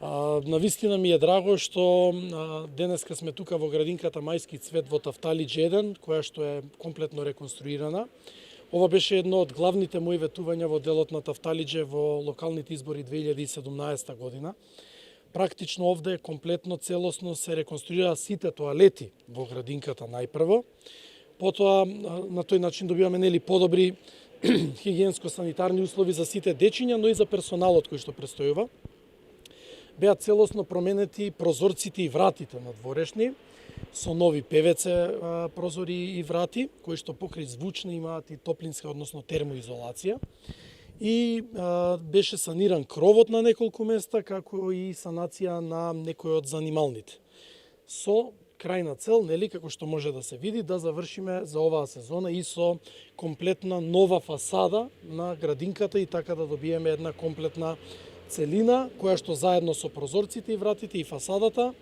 Навистина ми е драго што денеска сме тука во градинката Мајски цвет во Тафталиџ 1, која што е комплетно реконструирана. Ова беше едно од главните мои ветувања во делот на Тафталиџе во локалните избори 2017 година. Практично овде комплетно целосно се реконструира сите тоалети во градинката најпрво. Потоа на тој начин добиваме подобри хигиенско-санитарни услови за сите дечиња, но и за персоналот кој што престојува. Беа целосно променети прозорците и вратите на дворешни, со нови ПВЦ прозори и врати, кои што покрај звучни имаат и топлинска, односно термоизолација. И беше саниран кровот на неколку места, како и санација на некои од занималните. Со крајна цел, како што може да се види, да завршиме за оваа сезона и со комплетна нова фасада на градинката и така да добиеме една комплетна целина, која што заедно со прозорците и вратите и фасадата,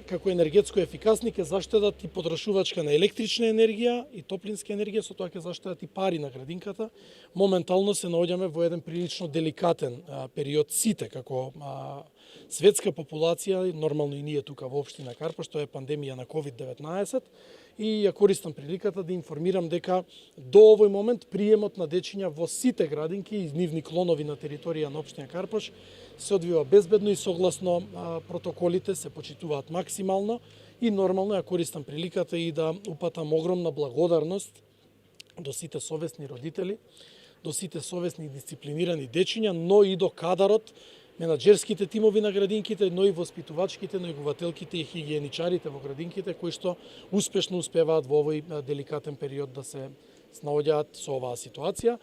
како енергетско ефикасни, ќе заштедат и потрошувачка на електрична енергија и топлинска енергија, со тоа ќе заштедат и пари на градинката. Моментално се наоѓаме во еден прилично деликатен период сите, како светска популација, нормално и ние тука во општина Карпа, што е пандемија на COVID-19, и ја користам приликата да информирам дека до овој момент приемот на дечиња во сите градинки и нивни клонови на територија на општина Карпаш се одвива безбедно и согласно протоколите се почитуваат максимално, и нормално ја користам приликата и да упатам огромна благодарност до сите совесни родители, до сите совесни и дисциплинирани дечиња, но и до кадарот, менаџерските тимови на градинките, но и воспитувачките, негователките и хигиеничарите во градинките, кои што успешно успеваат во овој деликатен период да се снаоѓаат со оваа ситуација.